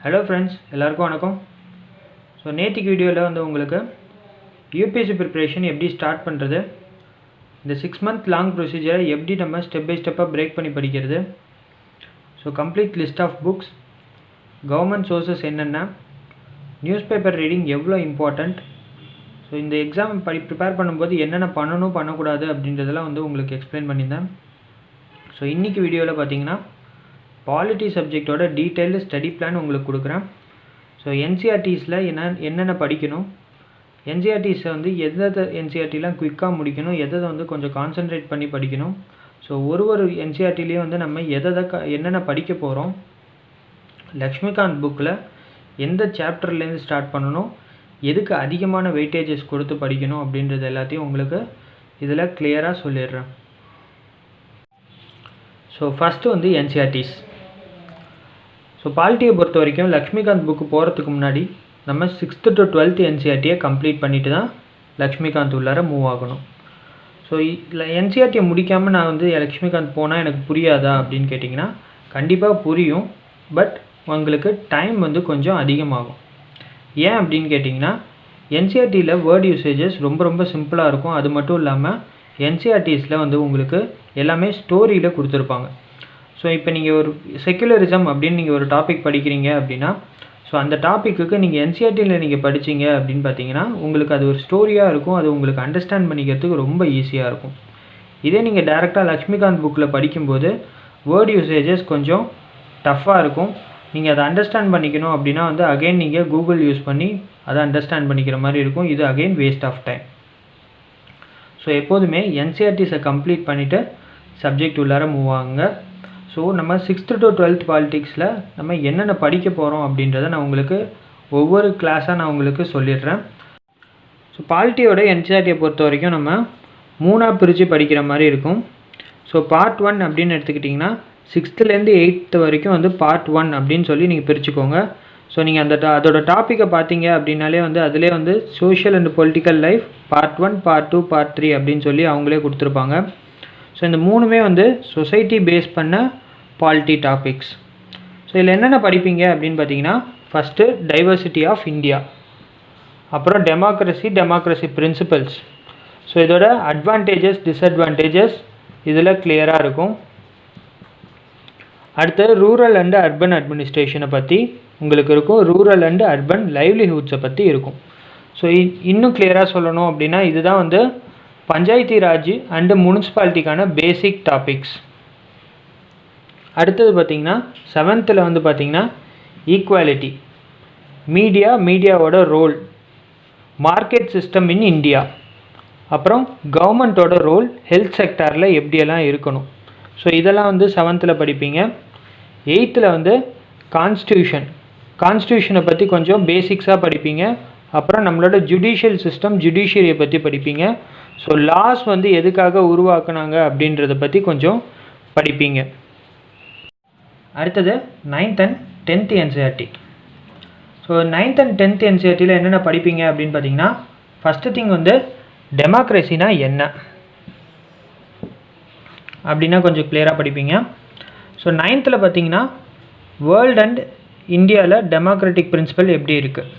Hello friends, எல்லாருக்கும் வணக்கம். So நேற்றுக்கு வீடியோவில் வந்து உங்களுக்கு யூபிஎஸ்சி ப்ரிப்ரேஷன் எப்படி ஸ்டார்ட் பண்ணுறது, இந்த 6 month லாங் ப்ரொசீஜரை எப்படி நம்ம ஸ்டெப் பை ஸ்டெப்பாக பிரேக் பண்ணி படிக்கிறது, so complete list of books, government sources என்னென்ன, நியூஸ் பேப்பர் ரீடிங் எவ்வளோ இம்பார்ட்டண்ட், ஸோ இந்த எக்ஸாம் ப்ரிப்பேர் பண்ணும்போது என்னென்ன பண்ணணும் பண்ணக்கூடாது அப்படின்றதெல்லாம் வந்து உங்களுக்கு எக்ஸ்பிளைன் பண்ணியிருந்தேன். ஸோ இன்றைக்கி வீடியோவில் பார்த்தீங்கன்னா பாலிட்டி சப்ஜெக்டோட டீட்டெயில்டு ஸ்டடி பிளான் உங்களுக்கு கொடுக்குறேன். ஸோ என்சிஆர்டிஸில் என்னென்ன படிக்கணும், என்சிஆர்டிஸை வந்து எதை என்சிஆர்டிலாம் குயிக்காக முடிக்கணும், எதை வந்து கொஞ்சம் கான்சென்ட்ரேட் பண்ணி படிக்கணும், ஸோ ஒரு என்சிஆர்டிலையும் வந்து நம்ம என்னென்ன படிக்க போகிறோம், லக்ஷ்மிகாந்த் புக்கில் எந்த சாப்டர்லேருந்து ஸ்டார்ட் பண்ணணும், எதுக்கு அதிகமான வெயிட்டேஜஸ் கொடுத்து படிக்கணும் அப்படின்றது எல்லாத்தையும் உங்களுக்கு இதில் கிளியராக சொல்லிடுறேன். ஸோ ஃபஸ்ட்டு வந்து என்சிஆர்டிஸ். ஸோ பாலிட்டியை பொறுத்த வரைக்கும் லக்ஷ்மிகாந்த் புக்கு போகிறதுக்கு முன்னாடி நம்ம 6th to 12th என்சிஆர்டியை கம்ப்ளீட் பண்ணிவிட்டு தான் லக்ஷ்மிகாந்த் உள்ளார மூவ் ஆகணும். ஸோ என்சிஆர்டியை முடிக்காமல் நான் வந்து லக்ஷ்மிகாந்த் போனால் எனக்கு புரியாதா அப்படின்னு கேட்டிங்கன்னா கண்டிப்பாக புரியும். பட் உங்களுக்கு டைம் வந்து கொஞ்சம் அதிகமாகும். ஏன் அப்படின்னு கேட்டிங்கன்னா என்சிஆர்டியில் வேர்ட் யூசேஜஸ் ரொம்ப சிம்பிளாக இருக்கும். அது மட்டும் இல்லாமல் என்சிஆர்டிஸில் வந்து உங்களுக்கு எல்லாமே ஸ்டோரியில் கொடுத்துருப்பாங்க. ஸோ இப்போ நீங்கள் ஒரு செக்குலரிசம் அப்படின்னு நீங்கள் ஒரு டாபிக் படிக்கிறீங்க அப்படின்னா, ஸோ அந்த டாப்பிக்கு நீங்கள் என்சிஆர்டியில் நீங்கள் படித்தீங்க அப்படின்னு பார்த்தீங்கன்னா உங்களுக்கு அது ஒரு ஸ்டோரியாக இருக்கும். அது உங்களுக்கு அண்டர்ஸ்டாண்ட் பண்ணிக்கிறதுக்கு ரொம்ப ஈஸியாக இருக்கும். இதே நீங்கள் டேரெக்டாக லக்ஷ்மிகாந்த் புக்கில் படிக்கும்போது வேர்ட் யூசேஜஸ் கொஞ்சம் டஃப்பாக இருக்கும். நீங்கள் அதை அண்டர்ஸ்டாண்ட் பண்ணிக்கணும் அப்படின்னா வந்து அகைன் நீங்கள் கூகுள் யூஸ் பண்ணி அதை அண்டர்ஸ்டாண்ட் பண்ணிக்கிற மாதிரி இருக்கும். இது again waste of time. So எப்போதுமே என்சிஆர்டிஸை கம்ப்ளீட் பண்ணிவிட்டு சப்ஜெக்ட் உள்ளார மூவ் ஆகுங்க. ஸோ நம்ம 6th to 12th பாலிட்டிக்ஸில் நம்ம என்னென்ன படிக்க போகிறோம் அப்படின்றத நான் உங்களுக்கு ஒவ்வொரு கிளாஸாக நான் உங்களுக்கு சொல்லிடுறேன். ஸோ பாலிட்டியோட என்சிஆர்டியை பொறுத்த வரைக்கும் நம்ம 3ஆக பிரித்து படிக்கிற மாதிரி இருக்கும். ஸோ பார்ட் 1 அப்படின்னு எடுத்துக்கிட்டிங்கன்னா 6thலேருந்து 8th வரைக்கும் வந்து பார்ட் 1 அப்படின்னு சொல்லி நீங்கள் பிரிச்சுக்கோங்க. ஸோ நீங்கள் அதோட டாப்பிக்கை பார்த்தீங்க அப்படின்னாலே வந்து அதிலே வந்து social and political life part 1, part 2, part 3 அப்படின்னு சொல்லி அவங்களே கொடுத்துருப்பாங்க. ஸோ இந்த 3மே வந்து சொசைட்டி பேஸ் பண்ண பாலிட்டி டாபிக்ஸ். ஸோ இதில் என்னென்ன படிப்பீங்க அப்படின்னு பார்த்தீங்கன்னா ஃபஸ்ட்டு டைவர்சிட்டி ஆஃப் இந்தியா, அப்புறம் டெமோக்ரஸி பிரின்சிபல்ஸ். ஸோ இதோட அட்வான்டேஜஸ் டிஸ்அட்வான்டேஜஸ் இதில் கிளியராக இருக்கும். அடுத்தது ரூரல் அண்ட் அர்பன் அட்மினிஸ்ட்ரேஷனை பற்றி உங்களுக்கு இருக்கும். ரூரல் அண்ட் அர்பன் லைவ்லிஹுட்ஸை பற்றி இருக்கும். ஸோ இன்னும் கிளியராக சொல்லணும் அப்படின்னா இதுதான் வந்து பஞ்சாயத்தி ராஜ் அண்டு முனிசிபாலிட்டிக்கான பேசிக் டாபிக்ஸ். அடுத்தது பார்த்திங்கன்னா 7th வந்து பார்த்திங்கன்னா ஈக்குவாலிட்டி, மீடியாவோட role, market system in India, அப்புறம் கவர்மெண்ட்டோட ரோல் ஹெல்த் செக்டாரில் எப்படியெல்லாம் இருக்கணும். ஸோ இதெல்லாம் வந்து 7th படிப்பீங்க. 8th வந்து கான்ஸ்டியூஷனை பற்றி கொஞ்சம் பேசிக்ஸாக படிப்பீங்க. அப்புறம் நம்மளோட ஜுடிஷியல் சிஸ்டம், ஜுடிஷியரியை பற்றி படிப்பீங்க. ஸோ லாஸ் வந்து எதுக்காக உருவாக்குனாங்க அப்படின்றத பற்றி கொஞ்சம் படிப்பீங்க. அடுத்தது 9th and 10th NCERT. So 9th and 10th என்சிஆர்டியில் என்னென்ன படிப்பீங்க அப்படின்னு பார்த்தீங்கன்னா ஃபஸ்ட்டு திங் வந்து டெமோக்ரஸினா என்ன அப்படின்னா கொஞ்சம் கிளியராக படிப்பீங்க. ஸோ 9th பார்த்தீங்கன்னா வேர்ல்டு அண்ட் இந்தியாவில் டெமோக்ராட்டிக் பிரின்சிபல் எப்படி இருக்குது,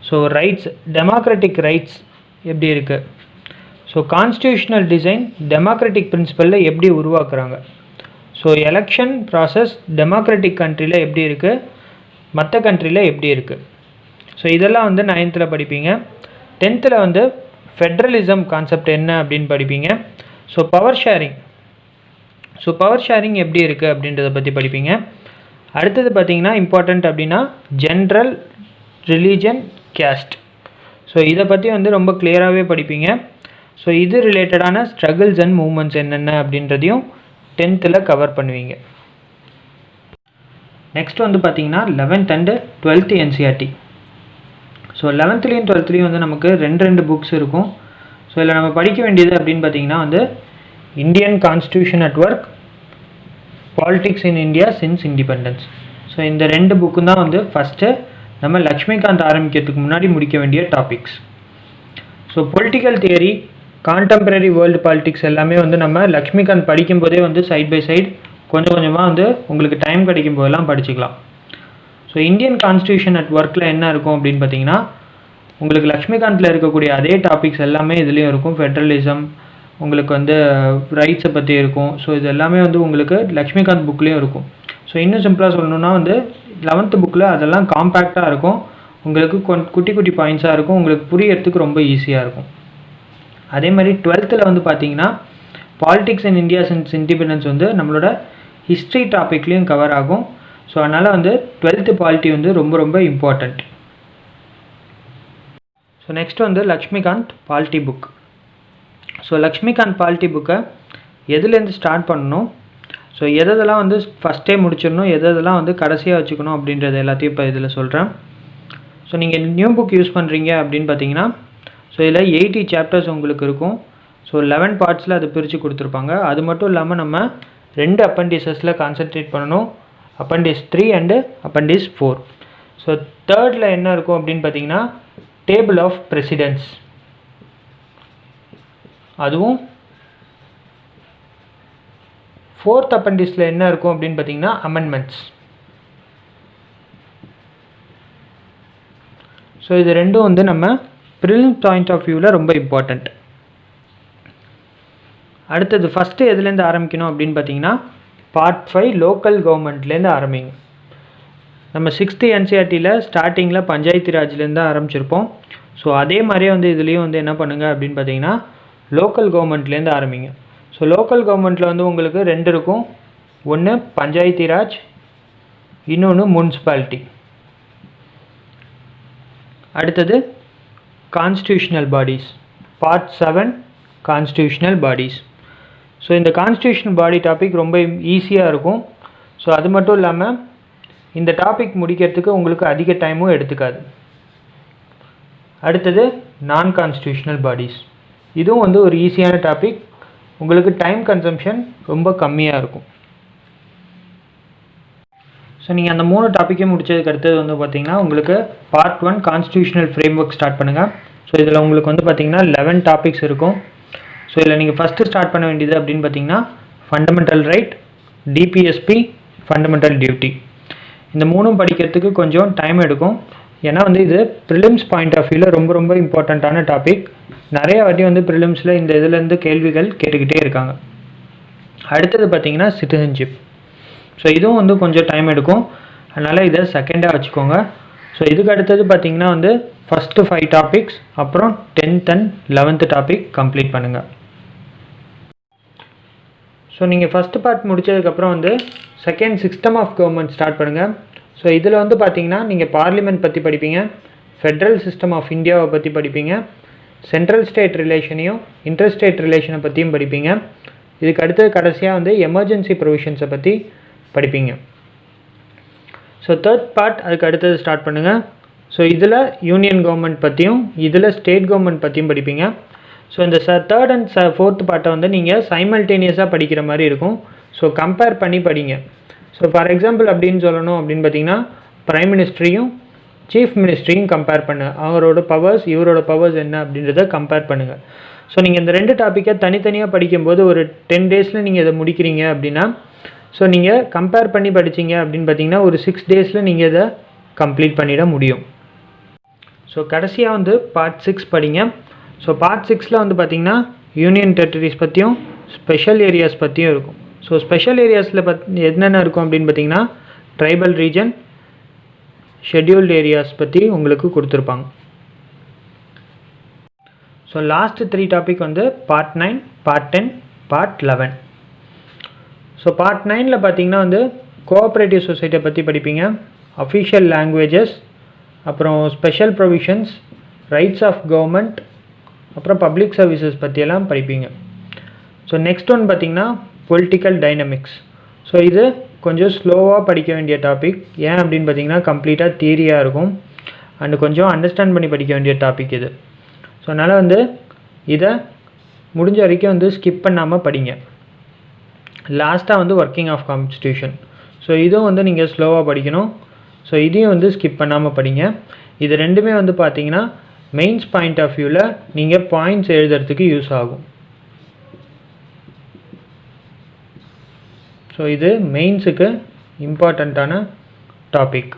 ஸோ ரைட்ஸ், டெமோக்ராட்டிக் ரைட்ஸ் எப்படி இருக்குது, ஸோ கான்ஸ்டியூஷனல் டிசைன் டெமோக்ராட்டிக் பிரின்சிபலில் எப்படி உருவாக்குறாங்க, ஸோ எலெக்ஷன் ப்ராசஸ் டெமோக்ராட்டிக் கண்ட்ரியில் எப்படி இருக்குது, மற்ற கண்ட்ரியில் எப்படி இருக்குது. ஸோ இதெல்லாம் வந்து 9th படிப்பீங்க. 10th வந்து ஃபெட்ரலிசம் கான்செப்ட் என்ன அப்படின்னு படிப்பீங்க. ஸோ பவர் ஷேரிங் எப்படி இருக்குது அப்படின்றத பற்றி படிப்பீங்க. அடுத்தது பார்த்திங்கன்னா இம்பார்ட்டண்ட் அப்படின்னா ஜென்ரல் ரிலீஜன் கேஸ்ட். ஸோ இதை பற்றி வந்து ரொம்ப கிளியராகவே படிப்பீங்க. ஸோ இது ரிலேட்டடான ஸ்ட்ரகிள்ஸ் அண்ட் மூமெண்ட்ஸ் என்னென்ன அப்படின்றதையும் 10th கவர் பண்ணுவீங்க. நெக்ஸ்ட் வந்து பார்த்திங்கன்னா 11th and 12th NCERT. So 11thலேயும் 12thலேயும் வந்து நமக்கு ரெண்டு புக்ஸ் இருக்கும். ஸோ இதில் நம்ம படிக்க வேண்டியது அப்படின்னு பார்த்திங்கன்னா வந்து Indian constitution at work, politics in India since independence. So இந்த 2 புக்கும் தான் வந்து ஃபஸ்ட்டு நம்ம லக்ஷ்மிகாந்த் ஆரம்பிக்கிறதுக்கு முன்னாடி முடிக்க வேண்டிய topics. So political theory, contemporary world politics எல்லாமே வந்து நம்ம லக்ஷ்மிகாந்த் படிக்கும்போதே வந்து சைட் பை சைட் கொஞ்சமாக வந்து உங்களுக்கு டைம் கிடைக்கும் போதெல்லாம் படிச்சுக்கலாம். ஸோ இந்தியன் கான்ஸ்டியூஷன் அட் ஒர்க்கில் என்ன இருக்கும் அப்படின்னு பார்த்தீங்கன்னா, உங்களுக்கு லக்ஷ்மிகாந்தில் இருக்கக்கூடிய அதே டாபிக்ஸ் எல்லாமே இதுலேயும் இருக்கும். ஃபெட்ரலிசம், உங்களுக்கு வந்து ரைட்ஸை பற்றி இருக்கும். ஸோ இது எல்லாமே வந்து உங்களுக்கு லக்ஷ்மிகாந்த் புக்லேயும் இருக்கும். ஸோ இன்னும் சிம்பிளாக சொல்லணுன்னா வந்து 11th புக்கில் அதெல்லாம் காம்பேக்டாக இருக்கும். உங்களுக்கு குட்டி குட்டி பாயிண்ட்ஸாக இருக்கும். உங்களுக்கு புரியறதுக்கு ரொம்ப ஈஸியாக இருக்கும். அதே மாதிரி 12th வந்து பார்த்தீங்கன்னா, politics in India since independence வந்து நம்மளோட ஹிஸ்ட்ரி டாப்பிக்லேயும் கவர் ஆகும். ஸோ அதனால் வந்து 12th பாலிட்டி வந்து ரொம்ப ரொம்ப இம்பார்ட்டண்ட். ஸோ நெக்ஸ்ட் வந்து Laxmikanth polity book. So Laxmikanth polity புக்கை எதுலேருந்து ஸ்டார்ட் பண்ணணும், ஸோ எதெல்லாம் வந்து ஃபஸ்ட்டே முடிச்சிடணும், எதெல்லாம் வந்து கடைசியாக வச்சுக்கணும் அப்படின்றது எல்லாத்தையும் இப்போ இதில் சொல்கிறேன். ஸோ நீங்கள் நியூ புக் யூஸ் பண்ணுறீங்க அப்படின்னு பார்த்தீங்கன்னா, ஸோ இதில் 80 சாப்டர்ஸ் உங்களுக்கு இருக்கும். ஸோ 11 பார்ட்ஸில் அது பிரித்து கொடுத்துருப்பாங்க. அது மட்டும் இல்லாமல் நம்ம 2 அப்பண்டிசஸில் கான்சென்ட்ரேட் பண்ணணும், Appendix 3 and Appendix 4. So 3rd என்ன இருக்கும் அப்படின்னு பார்த்தீங்கன்னா, டேபிள் ஆஃப் பிரசிடென்ட்ஸ். அதுவும் 4th Appendixல என்ன இருக்கும் அப்படின்னு பார்த்தீங்கன்னா, அமெண்ட்மெண்ட்ஸ். ஸோ இது ரெண்டும் வந்து நம்ம ப்ரிலிம்ஸ் பாயிண்ட் ஆஃப் வியூவில் ரொம்ப இம்பார்ட்டண்ட். அடுத்தது ஃபஸ்ட்டு எதுலேருந்து ஆரம்பிக்கணும் அப்படின்னு பார்த்தீங்கன்னா, Part 5 லோக்கல் கவர்மெண்ட்லேருந்து ஆரம்பிங்க. நம்ம 6th NCERTயில் ஸ்டார்டிங்கில் பஞ்சாயத்து ராஜ்லேருந்து தான் ஆரம்பிச்சிருப்போம். ஸோ அதே மாதிரியே வந்து இதுலேயும் வந்து என்ன பண்ணுங்கள் அப்படின்னு பார்த்தீங்கன்னா, லோக்கல் கவர்மெண்ட்லேருந்து ஆரம்பிங்க. ஸோ லோக்கல் கவர்மெண்ட்டில் வந்து உங்களுக்கு 2 இருக்கும். ஒன்று பஞ்சாயத்து ராஜ், இன்னொன்று முனிசிபாலிட்டி. அடுத்தது constitutional bodies. Part 7 constitutional bodies. So இந்த கான்ஸ்டியூஷனல் பாடி டாபிக் ரொம்ப ஈஸியாக இருக்கும். ஸோ அது மட்டும் இல்லாமல் இந்த டாபிக் முடிக்கிறதுக்கு உங்களுக்கு அதிக டைமும் எடுத்துக்காது. அடுத்தது நான் கான்ஸ்டியூஷனல் பாடிஸ். இதுவும் வந்து ஒரு ஈஸியான டாபிக். உங்களுக்கு டைம் கன்சம்ஷன் ரொம்ப கம்மியாக இருக்கும். ஸோ நீங்கள் அந்த 3 டாப்பிக்கே முடிச்சதுக்கு அடுத்தது வந்து பார்த்தீங்கன்னா, உங்களுக்கு Part 1 constitutional frame work start பண்ணுங்கள். ஸோ இதில் உங்களுக்கு வந்து பார்த்தீங்கன்னா 11 டாபிக்ஸ் இருக்கும். ஸோ இதில் நீங்கள் ஃபஸ்ட்டு ஸ்டார்ட் பண்ண வேண்டியது அப்படின்னு பார்த்தீங்கன்னா, fundamental right, DPSP, fundamental duty. இந்த 3ம் படிக்கிறதுக்கு கொஞ்சம் டைம் எடுக்கும். ஏன்னா வந்து இது ப்ரிலிம்ஸ் பாயிண்ட் ஆஃப் வியூவில் ரொம்ப ரொம்ப இம்பார்ட்டண்ட்டான டாபிக். நிறைய வாட்டி வந்து ப்ரிலிம்ஸில் இந்த இதுலேருந்து கேள்விகள் கேட்டுக்கிட்டே இருக்காங்க. அடுத்தது பார்த்தீங்கன்னா சிட்டிசன்ஷிப். ஸோ இதுவும் வந்து கொஞ்சம் டைம் எடுக்கும். அதனால் இதை செகண்டாக வச்சுக்கோங்க. ஸோ இதுக்கு அடுத்தது பார்த்தீங்கன்னா வந்து ஃபஸ்ட்டு 5 டாபிக்ஸ், அப்புறம் 10th and 11th topic complete பண்ணுங்கள். ஸோ நீங்கள் ஃபஸ்ட்டு பார்ட் முடித்ததுக்கப்புறம் வந்து second system of government start பண்ணுங்கள். ஸோ இதில் வந்து பார்த்தீங்கன்னா நீங்கள் பார்லிமெண்ட் பற்றி படிப்பீங்க, ஃபெட்ரல் சிஸ்டம் ஆஃப் இந்தியாவை பற்றி படிப்பீங்க, சென்ட்ரல் ஸ்டேட் ரிலேஷனையும் இன்டர் ஸ்டேட் ரிலேஷனை பற்றியும் படிப்பீங்க. இதுக்கு அடுத்தது கடைசியாக வந்து எமர்ஜென்சி ப்ரொவிஷன்ஸை பற்றி படிப்பீங்க. ஸோ 3rd பார்ட் அதுக்கு அடுத்தது ஸ்டார்ட் பண்ணுங்கள். ஸோ இதில் யூனியன் கவர்மெண்ட் பற்றியும் இதில் ஸ்டேட் கவர்மெண்ட் பற்றியும் படிப்பீங்க. ஸோ இந்த 3rd and 4th பார்ட்டை வந்து நீங்கள் சைமல்டேனியஸாக படிக்கிற மாதிரி இருக்கும். ஸோ கம்பேர் பண்ணி படிங்க. ஸோ ஃபார் எக்ஸாம்பிள் அப்படின்னு சொல்லணும் அப்படின்னு பார்த்தீங்கன்னா, பிரைம் மினிஸ்ட்ரியும் சீஃப் மினிஸ்ட்ரியும் கம்பேர் பண்ணு, அவரோட பவர்ஸ் இவரோட பவர்ஸ் என்ன அப்படின்றத கம்பேர் பண்ணுங்கள். ஸோ நீங்கள் இந்த 2 டாப்பிக்கை தனித்தனியாக படிக்கும்போது ஒரு 10 டேஸில் நீங்கள் இதை முடிக்கிறீங்க அப்படின்னா, ஸோ நீங்கள் கம்பேர் பண்ணி படித்தீங்க அப்படின்னு பார்த்தீங்கன்னா ஒரு 6 டேஸில் நீங்கள் இதை கம்ப்ளீட் பண்ணிட முடியும். ஸோ கடைசியாக வந்து Part 6 படிங்க. ஸோ Part 6ல் வந்து பார்த்திங்கன்னா யூனியன் டெரிட்டரிஸ் பற்றியும் ஸ்பெஷல் ஏரியாஸ் பற்றியும் இருக்கும். ஸோ ஸ்பெஷல் ஏரியாஸில் என்னென்ன இருக்கும் அப்படின்னு பார்த்தீங்கன்னா, ட்ரைபல் ரீஜன், ஷெட்யூல்டு ஏரியாஸ் பற்றி உங்களுக்கு கொடுத்துருப்பாங்க. ஸோ லாஸ்ட் 3 டாபிக் வந்து Part 9, Part 10, Part 11. So Part 9ல் பார்த்தீங்கன்னா வந்து கோஆப்ரேட்டிவ் சொசைட்டியை பற்றி படிப்பீங்க, அஃபிஷியல் லாங்குவேஜஸ், அப்புறம் special provisions, rights of government, அப்புறம் பப்ளிக் சர்வீசஸ் பற்றியெல்லாம் படிப்பீங்க. ஸோ நெக்ஸ்ட் ஒன் பார்த்திங்கன்னா பொலிட்டிக்கல் டைனமிக்ஸ். ஸோ இது கொஞ்சம் ஸ்லோவாக படிக்க வேண்டிய டாபிக். ஏன் அப்படின்னு பார்த்தீங்கன்னா கம்ப்ளீட்டாக தியரியாக இருக்கும் அண்டு கொஞ்சம் அண்டர்ஸ்டாண்ட் பண்ணி படிக்க வேண்டிய டாபிக் இது. ஸோ அதனால் வந்து இதை முடிஞ்ச வரைக்கும் வந்து ஸ்கிப் பண்ணாமல் படிங்க. லாஸ்ட்டாக வந்து ஒர்க்கிங் ஆஃப் கான்ஸ்டியூஷன். ஸோ இதுவும் வந்து நீங்கள் ஸ்லோவாக படிக்கணும். ஸோ இதையும் வந்து ஸ்கிப் பண்ணாமல் படிங்க. இது ரெண்டுமே வந்து பார்த்தீங்கன்னா மெயின்ஸ் பாயிண்ட் ஆஃப் வியூவில் நீங்கள் பாயிண்ட்ஸ் எழுதுறதுக்கு யூஸ் ஆகும். ஸோ இது மெயின்ஸுக்கு இம்பார்ட்டண்ட்டான டாபிக்.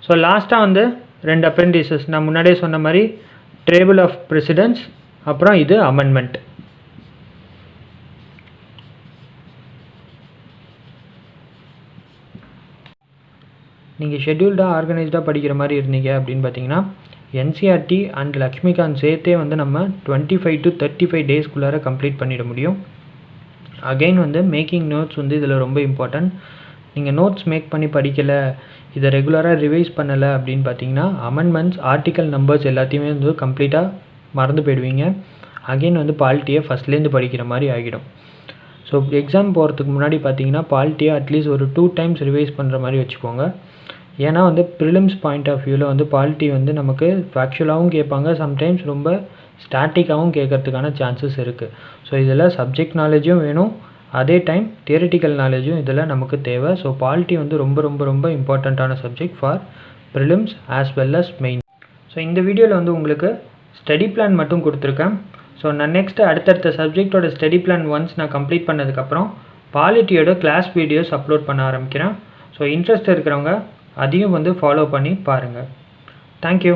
ஸோ லாஸ்ட்டாக வந்து 2 அப்ரெண்டிசஸ் நான் முன்னாடியே சொன்ன மாதிரி டேபிள் ஆஃப் ப்ரெசிடென்ட்ஸ், அப்புறம் இது அமெண்ட்மெண்ட். நீங்கள் ஷெட்யூல்டாக ஆர்கனைஸ்டாக படிக்கிற மாதிரி இருந்தீங்க அப்படின்னு பார்த்தீங்கன்னா என்சிஆர்டி அண்ட் லக்ஷ்மிகாந்த் சேர்த்தே வந்து நம்ம 25 to 35 டேஸ்க்குள்ளார கம்ப்ளீட் பண்ணிட முடியும். அகெயின் வந்து மேக்கிங் நோட்ஸ் வந்து இதில் ரொம்ப இம்பார்ட்டன்ட். நீங்கள் நோட்ஸ் மேக் பண்ணி படிக்கலை, இதை ரெகுலராக ரிவைஸ் பண்ணலை அப்படின்னு பார்த்தீங்கன்னா அமெண்ட்மெண்ட்ஸ், ஆர்டிக்கல் நம்பர்ஸ் எல்லாத்தையுமே வந்து கம்ப்ளீட்டாக மறந்து போயிடுவீங்க. அகெயின் வந்து பாலிட்டியை ஃபஸ்ட்லேருந்து படிக்கிற மாதிரி ஆகிடும். ஸோ எக்ஸாம் போகிறதுக்கு முன்னாடி பார்த்தீங்கன்னா பாலிட்டியை அட்லீஸ்ட் ஒரு 2 times ரிவைஸ் பண்ணுற மாதிரி வச்சுக்கோங்க. ஏன்னா வந்து ப்ரிலிம்ஸ் பாயிண்ட் ஆஃப் வியூவில் வந்து பாலிட்டி வந்து நமக்கு ஃபேக்சுவலாகவும் கேட்பாங்க, சம்டைம்ஸ் ரொம்ப ஸ்டாட்டிக்காகவும் கேட்கறதுக்கான சான்சஸ் இருக்குது. ஸோ இதில் சப்ஜெக்ட் நாலேஜும் வேணும், அதே டைம் தியரிட்டிக்கல் நாலேஜும் இதில் நமக்கு தேவை. ஸோ பாலிட்டி வந்து ரொம்ப ரொம்ப ரொம்ப இம்பார்ட்டண்ட்டான subject for prelims as well as main. So இந்த வீடியோவில் வந்து உங்களுக்கு ஸ்டடி பிளான் மட்டும் கொடுத்துருக்கேன். ஸோ நான் நெக்ஸ்ட்டு அடுத்தடுத்த சப்ஜெக்டோட ஸ்டடி பிளான் ஒன்ஸ் நான் கம்ப்ளீட் பண்ணதுக்கப்புறம் பாலிட்டியோட கிளாஸ் வீடியோஸ் அப்லோட் பண்ண ஆரம்பிக்கிறேன். ஸோ இன்ட்ரெஸ்ட் இருக்கிறவங்க அதையும் வந்து ஃபாலோ பண்ணி பாருங்கள். தேங்க்யூ.